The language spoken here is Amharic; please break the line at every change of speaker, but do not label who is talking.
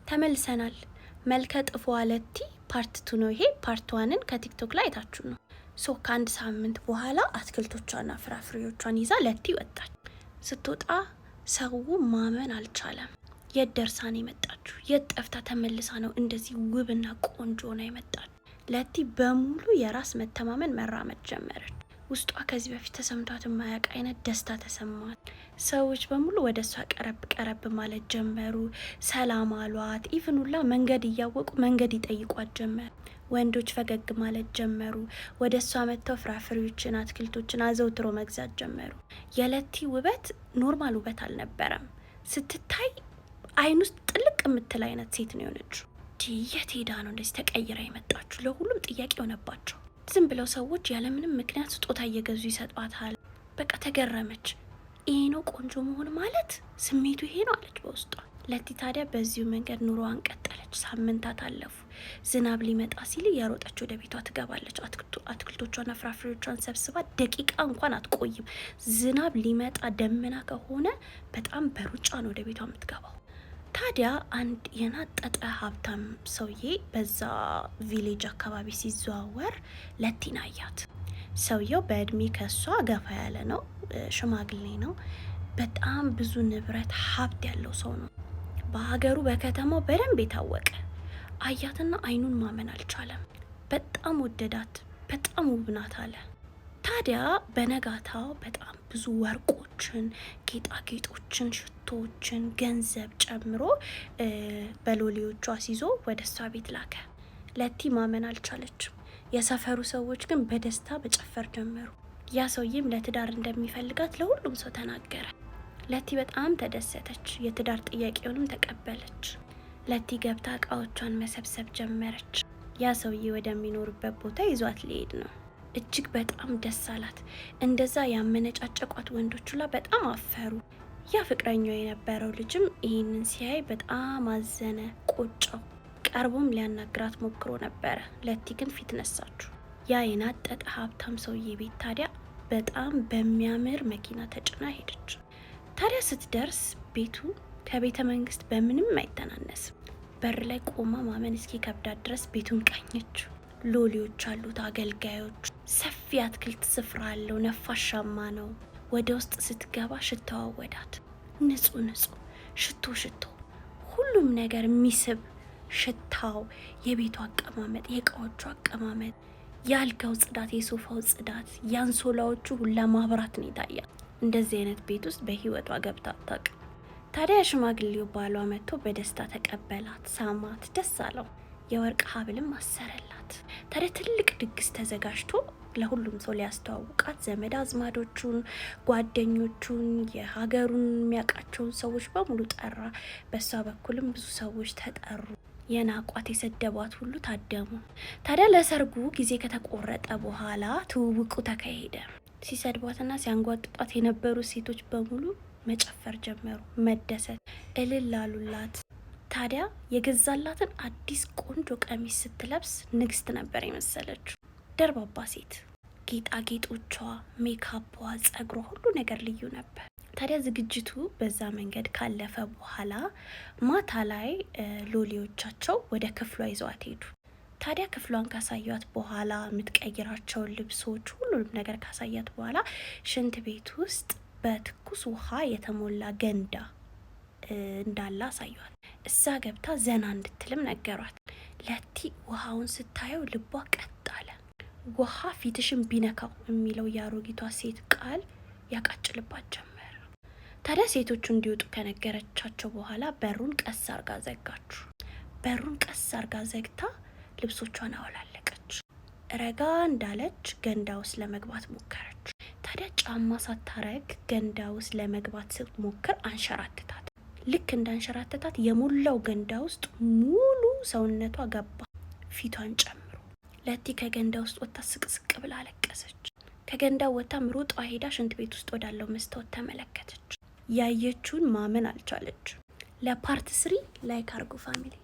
ተመልሰናል። መልከ ጥፎ ለቲ ፓርት 2 ነው። ይሄ ፓርት 1ን ከቲክቶክ ላይ አይታችሁ ነው። ከአንድ ሳምንት በኋላ አትክልቶቿና ፍራፍሬዎቿን ይዛ ለቲ ወጣች። ስትወጣ ሰው ማመን አልቻለም። የት ደርሳ ነው የመጣችሁ? የት ጠፍታ ተመልሳ ነው እንደዚህ ውብና ቆንጆ ነው የመጣች? ለቲ በሙሉ የራስ መተማመን መራመድ ጀመረች። ውስጧ ከዚህ በፊት ተሰምቷት የማያውቅ አይነት ደስታ ተሰማት። ሰዎች በሙሉ ወደ እሷ ቀረብ ማለት ጀመሩ። ሰላም አሏት። ኢቭን ሁላ መንገድ እያወቁ መንገድ ይጠይቋት ጀመር። ወንዶች ፈገግ ማለት ጀመሩ። ወደ እሷ መጥተው ፍራፍሬዎችን፣ አትክልቶችን አዘውትሮ መግዛት ጀመሩ። የለቲ ውበት ኖርማል ውበት አልነበረም። ስትታይ አይን ውስጥ ጥልቅ የምትል አይነት ሴት ነው የሆነችው። የት ሄዳ ነው እንደዚህ ተቀይራ የመጣችሁ? ለሁሉም ጥያቄ ሆነባቸው። ዝም ብለው ሰዎች ያለምንም ምክንያት ስጦታ እየገዙ ይሰጧታል። በቃ ተገረመች። ይሄ ነው ቆንጆ መሆን ማለት? ስሜቱ ይሄ ነው አለች በውስጧ። ለቲ ታዲያ በዚሁ መንገድ ኑሮዋን ቀጠለች። ሳምንታት አለፉ። ዝናብ ሊመጣ ሲል ያሮጠች ወደ ቤቷ ትገባለች። አትክልቶቿና ፍራፍሬዎቿን ሰብስባ ደቂቃ እንኳን አትቆይም። ዝናብ ሊመጣ ደመና ከሆነ በጣም በሩጫ ነው ወደ ቤቷ የምትገባው። ታዲያ አንድ የናጠጠ ሀብታም ሰውዬ በዛ ቪሌጅ አካባቢ ሲዘዋወር ለቲን አያት። ሰውየው በእድሜ ከሷ ገፋ ያለ ነው፣ ሽማግሌ ነው። በጣም ብዙ ንብረት ሀብት ያለው ሰው ነው። በሀገሩ በከተማው በደንብ የታወቀ። አያትና አይኑን ማመን አልቻለም። በጣም ወደዳት። በጣም ውብ ናት አለ። ታዲያ በነጋታው በጣም ብዙ ወርቆችን፣ ጌጣጌጦችን፣ ሽቶዎችን፣ ገንዘብ ጨምሮ በሎሌዎቿ አስይዞ ወደ እሷ ቤት ላከ። ለቲ ማመን አልቻለችም። የሰፈሩ ሰዎች ግን በደስታ መጨፈር ጀመሩ። ያ ሰውዬም ለትዳር እንደሚፈልጋት ለሁሉም ሰው ተናገረ። ለቲ በጣም ተደሰተች። የትዳር ጥያቄውንም ተቀበለች። ለቲ ገብታ እቃዎቿን መሰብሰብ ጀመረች። ያ ሰውዬ ወደሚኖርበት ቦታ ይዟት ሊሄድ ነው። እጅግ በጣም ደስ አላት። እንደዛ ያመነጫጨቋት ወንዶች ሁላ በጣም አፈሩ። ያ ፍቅረኛው የነበረው ልጅም ይህንን ሲያይ በጣም አዘነ፣ ቆጫው። ቀርቦም ሊያናግራት ሞክሮ ነበረ። ለቲ ግን ፊት ነሳችሁ። ያ የናጠጠ ሀብታም ሰውዬ ቤት ታዲያ በጣም በሚያምር መኪና ተጭና ሄደች። ታዲያ ስትደርስ ቤቱ ከቤተ መንግስት በምንም አይተናነስም። በር ላይ ቆማ ማመን እስኪ ከብዳት ድረስ ቤቱን ቃኘች። ሎሌዎች አሉት፣ አገልጋዮች። ሰፊ አትክልት ስፍራ አለው፣ ነፋሻማ ነው። ወደ ውስጥ ስትገባ ሽታዋ ወዳት፣ ንጹህ ሽቶ፣ ሁሉም ነገር የሚስብ ሽታው፣ የቤቱ አቀማመጥ፣ የእቃዎቹ አቀማመጥ፣ የአልጋው ጽዳት፣ የሶፋው ጽዳት፣ የአንሶላዎቹ ሁላ ማብራት ነው ይታያል። እንደዚህ አይነት ቤት ውስጥ በህይወቷ ገብታ አታውቅም። ታዲያ ሽማግሌው ባሏ መጥቶ በደስታ ተቀበላት፣ ሳማት፣ ደስ አለው። የወርቅ ሀብልም አሰረላት። ታዲያ ትልቅ ድግስ ተዘጋጅቶ ለሁሉም ሰው ሊያስተዋውቃት ዘመድ አዝማዶቹን፣ ጓደኞቹን፣ የሀገሩን የሚያውቃቸውን ሰዎች በሙሉ ጠራ። በሷ በኩልም ብዙ ሰዎች ተጠሩ። የናቋት የሰደቧት ሁሉ ታደሙ። ታዲያ ለሰርጉ ጊዜ ከተቆረጠ በኋላ ትውውቁ ተካሄደ። ሲሰድቧትና ሲያንጓጥጧት የነበሩ ሴቶች በሙሉ መጨፈር ጀመሩ፣ መደሰት፣ እልል አሉላት። ታዲያ የገዛላትን አዲስ ቆንጆ ቀሚስ ስትለብስ ንግስት ነበር የመሰለችው። ደርባባ ሴት። ጌጣጌጦቿ፣ ሜካፖ፣ ጸጉሯ፣ ሁሉ ነገር ልዩ ነበር። ታዲያ ዝግጅቱ በዛ መንገድ ካለፈ በኋላ ማታ ላይ ሎሌዎቻቸው ወደ ክፍሏ ይዘዋት ሄዱ። ታዲያ ክፍሏን ካሳያት በኋላ የምትቀይራቸውን ልብሶች፣ ሁሉንም ነገር ካሳያት በኋላ ሽንት ቤት ውስጥ በትኩስ ውሃ የተሞላ ገንዳ እንዳለ አሳዩት። እዛ ገብታ ዘና እንድትልም ነገሯት። ለቲ ውሃውን ስታየው ልቧ ቀጥ አለ። ውሃ ፊትሽን ቢነካው የሚለው የአሮጊቷ ሴት ቃል ያቃጭልባት ጀመር። ታዲያ ሴቶቹ እንዲወጡ ከነገረቻቸው በኋላ በሩን ቀስ አርጋ ዘጋችሁ። በሩን ቀስ አርጋ ዘግታ ልብሶቿን አወላለቀች። ረጋ እንዳለች ገንዳ ውስጥ ለመግባት ሞከረች። ታዲያ ጫማ ሳታረግ ገንዳ ውስጥ ለመግባት ስትሞክር አንሸራትታት። ልክ እንዳንሸራተታት የሞላው ገንዳ ውስጥ ሙሉ ሰውነቷ ገባ፣ ፊቷን ጨምሮ። ለቲ ከገንዳ ውስጥ ወጥታ ስቅስቅ ብላ አለቀሰች። ከገንዳው ወጥታ ሩጣ ሄዳ ሽንት ቤት ውስጥ ወዳለው መስታወት ተመለከተች። ያየችውን ማመን አልቻለች። ለፓርት 3 ላይክ አርጉ ፋሚሊ።